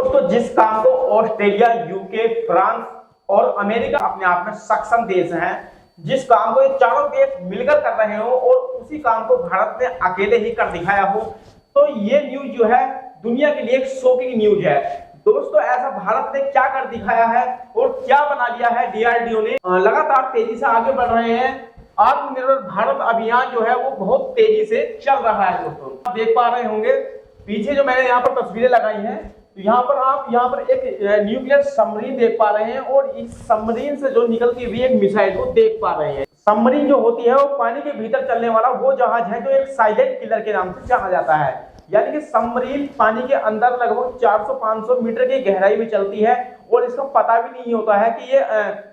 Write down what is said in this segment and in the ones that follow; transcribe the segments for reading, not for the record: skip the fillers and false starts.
दोस्तों, जिस काम को ऑस्ट्रेलिया, यूके, फ्रांस और अमेरिका अपने आप में सक्षम देश हैं, जिस काम को ये चारों देश मिलकर कर रहे हो और उसी काम को भारत ने अकेले ही कर दिखाया हो, तो ये न्यूज जो है दुनिया के लिए एक शॉकिंग न्यूज है। दोस्तों, ऐसा भारत ने क्या कर दिखाया है और क्या बना लिया है डीआरडीओ ने, लगातार तेजी से आगे बढ़ रहे हैं। आत्मनिर्भर भारत अभियान जो है वो बहुत तेजी से चल रहा है। दोस्तों, आप देख पा रहे होंगे पीछे जो मैंने यहाँ पर तस्वीरें लगाई हैं, तो यहाँ पर आप एक न्यूक्लियर सबमरीन देख पा रहे हैं और इस सबमरीन से जो निकलती हुई एक मिसाइल को देख पा रहे हैं। सबमरीन जो होती है वो पानी के भीतर चलने वाला वो जहाज है जो एक साइलेंट किलर के नाम से जाना जाता है। यानी कि सबमरीन पानी के अंदर लगभग 400-500 मीटर की गहराई में चलती है और इसको पता भी नहीं होता है कि ये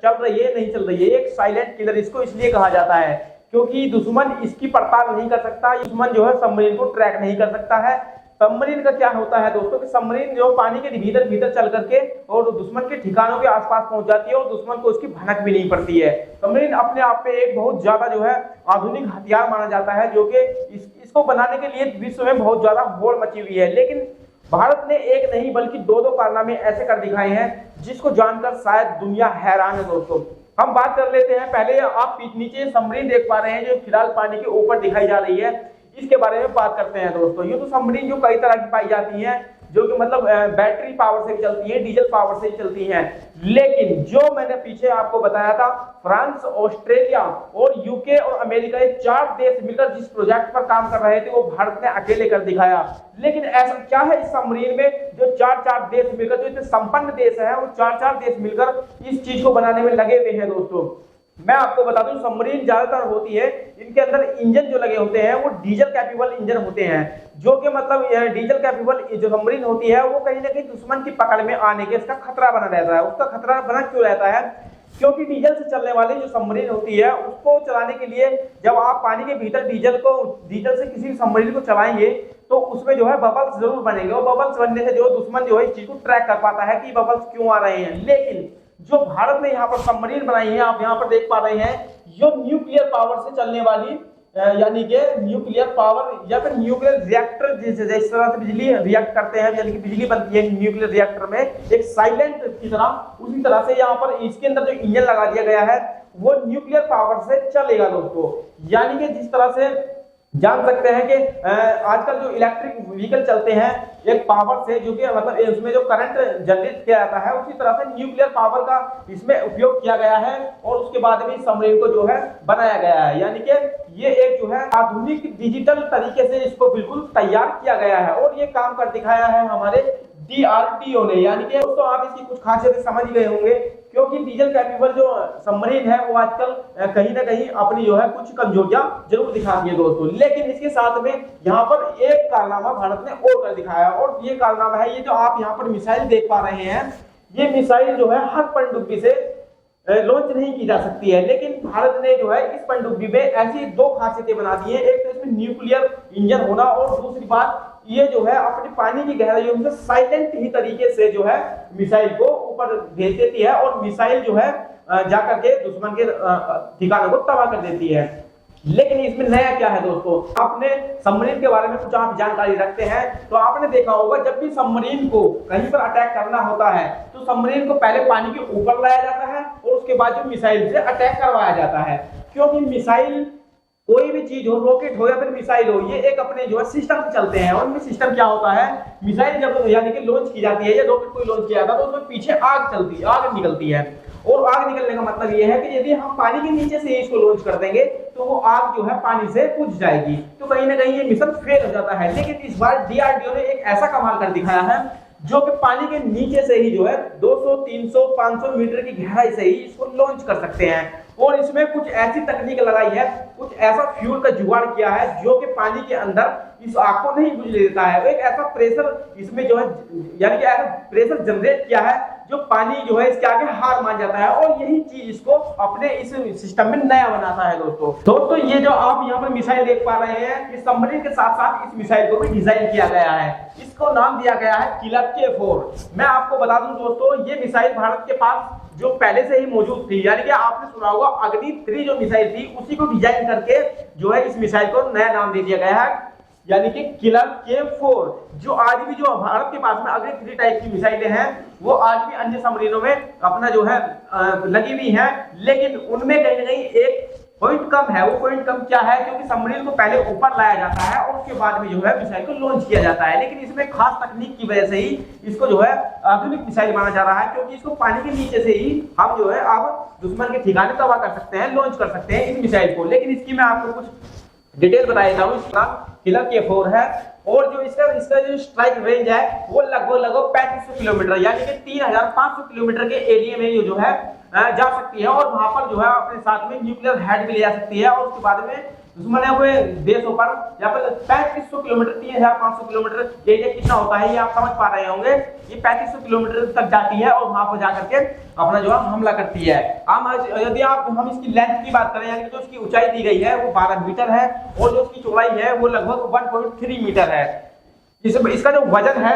चल रही है नहीं चल रही है। एक साइलेंट किलर इसको इसलिए कहा जाता है क्योंकि दुश्मन इसकी पड़ताल नहीं कर सकता, दुश्मन जो है सबमरीन को ट्रैक नहीं कर सकता है। सबमरीन का क्या होता है दोस्तों कि सबमरीन जो पानी के भीतर चल करके और दुश्मन के ठिकानों के आसपास पहुंच जाती है और दुश्मन को उसकी भनक भी नहीं पड़ती है। सबमरीन अपने आप में एक बहुत ज्यादा जो है आधुनिक हथियार माना जाता है, जो कि इसको बनाने के लिए विश्व में बहुत ज्यादा होड़ मची हुई है। लेकिन भारत ने एक नहीं बल्कि दो कारनामे ऐसे कर दिखाए हैं जिसको जानकर शायद दुनिया हैरान है। दोस्तों, हम बात कर लेते हैं। पहले आप नीचे सबमरीन देख पा रहे हैं जो फिलहाल पानी के ऊपर दिखाई जा रही है, इसके बारे में बात करते हैं। दोस्तों, ये तो सबमरीन जो कई तरह की पाई जाती हैं, जो कि मतलब बैटरी पावर से चलती है, डीजल पावर से चलती हैं। लेकिन जो मैंने पीछे आपको बताया था, फ्रांस, ऑस्ट्रेलिया और यूके और अमेरिका, ये 4 देश मिलकर जिस प्रोजेक्ट पर काम कर रहे थे वो भारत ने अकेले कर दिखाया। लेकिन ऐसा क्या है इस सबमरीन में जो 4 देश मिलकर, जो इतने संपन्न देश है वो 4 देश मिलकर इस चीज को बनाने में लगे हुए हैं। दोस्तों, मैं आपको बता दूं सबमरीन ज्यादातर होती है, इनके अंदर इंजन जो लगे होते हैं वो डीजल कैपेबल इंजन होते हैं, जो कि मतलब डीजल कैपेबल जो सबमरीन होती है वो कहीं ना कहीं दुश्मन की पकड़ में आने के इसका खतरा बना रहता है। उसका खतरा बना क्यों रहता है? क्योंकि डीजल से चलने वाली जो सबमरीन होती है उसको चलाने के लिए जब आप पानी के भीतर डीजल से किसी सबमरीन को चलाएंगे तो उसमें जो है बबल्स जरूर बनेंगे और बबल्स बनने से जो दुश्मन जो है इस चीज को ट्रैक कर पाता है कि बबल्स क्यों आ रहे हैं। लेकिन जो भारत ने यहाँ पर सबमरीन बनाई है, आप यहाँ पर देख पा रहे हैं, जो न्यूक्लियर पावर से चलने वाली, यानी कि न्यूक्लियर पावर या फिर न्यूक्लियर रिएक्टर जिस तरह से बिजली रिएक्ट करते हैं, यानी कि बिजली बनती है न्यूक्लियर रिएक्टर में एक साइलेंट की तरह, उसी तरह से यहाँ पर इसके अंदर जो इंजन लगा दिया गया है वो न्यूक्लियर पावर से चलेगा। दोस्तों, यानी कि जिस तरह से जान सकते हैं कि आजकल जो इलेक्ट्रिक व्हीकल चलते हैं एक पावर से, जो कि मतलब उसमें जो करंट जनरेट किया जाता है, उसी तरह से न्यूक्लियर पावर का इसमें उपयोग किया गया है और उसके बाद में सबमरीन को जो है बनाया गया है। यानी कि ये एक जो है आधुनिक डिजिटल तरीके से इसको बिल्कुल तैयार किया गया है और ये काम कर दिखाया है हमारे डीआरडीओ ने। यानी कि दोस्तों, आप इसकी कुछ खासियतें समझ गए होंगे, क्योंकि डीजल कैपेबल जो सबमरीन है वो आजकल कहीं ना कहीं अपनी जो है कुछ कमजोरियां जरूर दिखाती है। दोस्तों, लेकिन इसके साथ में यहाँ पर एक कारनामा भारत ने और कर दिखाया और ये कारनामा है, ये जो आप यहाँ पर मिसाइल देख पा रहे हैं, ये मिसाइल जो है हर पनडुब्बी से लॉन्च नहीं की जा सकती है। लेकिन भारत ने जो है इस पनडुब्बी में ऐसी 2 खासियतें बना दी है। एक तो इसमें न्यूक्लियर इंजन होना और दूसरी बात ये जो है अपनी पानी की गहराइयों में साइलेंट ही तरीके से जो है मिसाइल को ऊपर भेज देती है और मिसाइल जो है जाकर के दुश्मन के ठिकानों को तबाह कर देती है। लेकिन इसमें नया क्या है दोस्तों, आपने सबमरीन के बारे में कुछ आप जानकारी रखते हैं तो आपने देखा होगा जब भी सबमरीन को कहीं पर अटैक करना होता है तो सबमरीन को पहले पानी के ऊपर लाया जाता है और उसके बाद जो मिसाइल से अटैक करवाया जाता है। क्योंकि मिसाइल कोई भी चीज हो, रॉकेट हो या फिर मिसाइल हो, ये एक अपने जो है सिस्टम से चलते हैं और उनमें सिस्टम क्या होता है, मिसाइल जब यानी कि लॉन्च की जाती है या रॉकेट कोई लॉन्च किया जाता है तो उसमें पीछे आग निकलती है और आग निकलने का मतलब ये है कि यदि हम पानी के नीचे से इसको लॉन्च कर देंगे तो वो आग जो है पानी से बुझ जाएगी, तो कहीं ना कहीं ये मिशन फेल हो जाता है। लेकिन इस बार डीआरडीओ ने एक ऐसा कमाल कर दिखाया है जो कि पानी के नीचे से ही जो है 200, 300, 500 मीटर की गहराई से ही इसको लॉन्च कर सकते हैं और इसमें कुछ ऐसी तकनीक लगाई है, कुछ ऐसा फ्यूल का जुगाड़ किया है जो कि पानी के अंदर इस आग को नहीं बुझने देता है। एक ऐसा प्रेशर इसमें जो है यानी कि ऐसा प्रेशर जनरेट किया है जो पानी जो है इसके आगे हार मान जाता है और यही चीज इसको अपने इस सिस्टम में नया बनाता है। दोस्तों ये जो आप यहाँ पर मिसाइल देख पा रहे हैं, इस सबमरीन के साथ साथ इस मिसाइल को भी डिजाइन किया गया है, इसको नाम दिया गया है किलर K4। मैं आपको बता दूं दोस्तों, ये मिसाइल भारत के पास जो पहले से ही मौजूद थी, यानी कि आपने सुना होगा अग्नि 3 जो मिसाइल थी उसी को डिजाइन करके जो है इस मिसाइल को नया नाम दे दिया गया है यानी कि किलर K4, जो आज भी जो भारत के पास में अग्नि 3 टाइप की मिसाइलें हैं वो आज भी अन्य सबमरीनों में अपना जो है लगी हुई हैं, लेकिन उनमें कहीं ना कहीं एक पॉइंट कम है। वो पॉइंट कम क्या है, क्योंकि सबमरीन को पहले ऊपर लाया जाता है और उसके बाद में जो है मिसाइल को लॉन्च किया जाता है, लेकिन इसमें खास तकनीक की वजह से ही इसको जो है आधुनिक मिसाइल माना जा रहा है, क्योंकि इसको पानी के नीचे से ही हम जो है अब दुश्मन के ठिकाने तबाह कर सकते हैं, लॉन्च कर सकते हैं इस मिसाइल को। लेकिन इसकी मैं आपको कुछ डिटेल बता देता हूँ। इसका किलर K4 है और जो इसका जो स्ट्राइक रेंज है वो लगभग 3500 किलोमीटर यानी कि 3500 किलोमीटर के एरिया में ये जो है जा सकती है, और वहां पर जो है अपने साथ में न्यूक्लियर हेड भी ले जा सकती है, और उसके बाद में दुश्मन हुए देशों पर यहाँ पर 3500 किलोमीटर 3500 किलोमीटर एरिया कितना होता है ये आप समझ पा रहे होंगे। ये 3500 किलोमीटर तक जाती है और वहां पर जाकर के अपना जो है हमला करती है। यदि हम इसकी लेंथ की बात करें, यानी जो इसकी ऊंचाई दी गई है वो 12 मीटर है और जो इसकी चौड़ाई है वो लगभग 1.3 मीटर है। इसका जो वजन है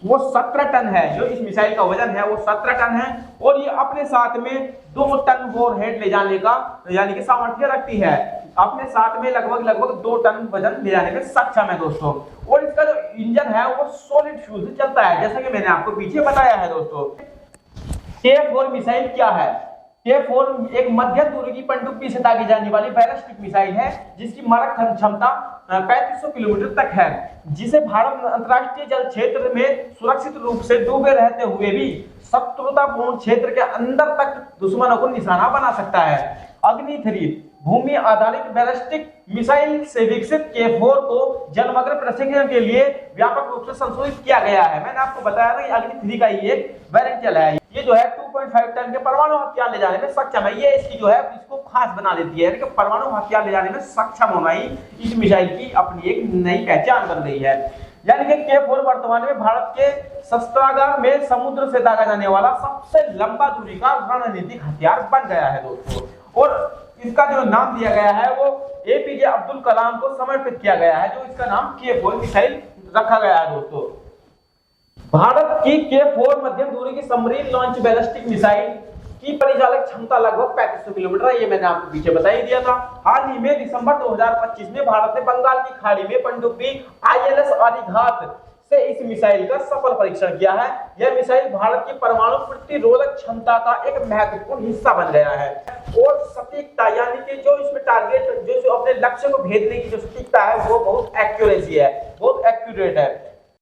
वो 17 टन है। जो इस मिसाइल का वजन है वो 17 टन है और ये अपने साथ में 2 टन वॉरहेड ले जाने का यानी कि सामर्थ्य रखती है। अपने साथ में लगभग 2 टन वजन ले जाने में सक्षम है दोस्तों। और इसका जो इंजन है वो सॉलिड फ्यूल से चलता है, जैसा कि मैंने आपको पीछे बताया है दोस्तों। K4 मिसाइल क्या है? K4 एक मध्यम दूरी की पनडुब्बी से दागी जाने वाली बैलिस्टिक मिसाइल है जिसकी मारक क्षमता 3500 किलोमीटर तक है, जिसे भारत अंतरराष्ट्रीय जल क्षेत्र में सुरक्षित रूप से डूबे रहते हुए भी शत्रुतापूर्ण क्षेत्र के अंदर तक दुश्मनों को निशाना बना सकता है। अग्नि 3 भूमि आधारित बैलिस्टिक मिसाइल से विकसित K4 को जलमग्न प्रशिक्षण के लिए व्यापक रूप से संशोधित किया गया है। मैंने आपको बताया था कि अग्नि 3 का ये एक वेरिएंट है। ये जो है 2.5 टन के परमाणु हथियार ले जाने में सक्षम है। ये इसकी जो है इसको खास बना देती है कि परमाणु हथियार ले जाने में सक्षम होना ही इस मिसाइल की अपनी एक नई पहचान बन गई है। यानी कि K4 वर्तमान में भारत के शस्त्रागार में समुद्र से दागा जाने वाला सबसे लंबा दूरी का रणनीतिक हथियार बन गया है दोस्तों। और इसका जो नाम दिया गया है वो APJ अब्दुल कलाम को समर्पित किया गया है, जो इसका नाम K4 मिसाइल रखा गया है दोस्तों। भारत की K4 मध्यम दूरी की सबमरीन लॉन्च बैलिस्टिक मिसाइल की परिचालक क्षमता लगभग 3500 किलोमीटर है। ये मैंने आपको पीछे बता ही दिया था। हाल ही में दिसंबर 2025 में भारत ने बंगाल की खाड़ी में पनडुब्बी INS आदिघात से इस मिसाइल का सफल परीक्षण किया है। यह मिसाइल भारत की परमाणु प्रतिरोधक क्षमता का एक महत्वपूर्ण हिस्सा बन गया है और सटीकता यानी कि जो इसमें टारगेट जो अपने लक्ष्य को भेदने की जो सटीकता है वो बहुत एक्यूरेसी है, बहुत एक्यूरेट है।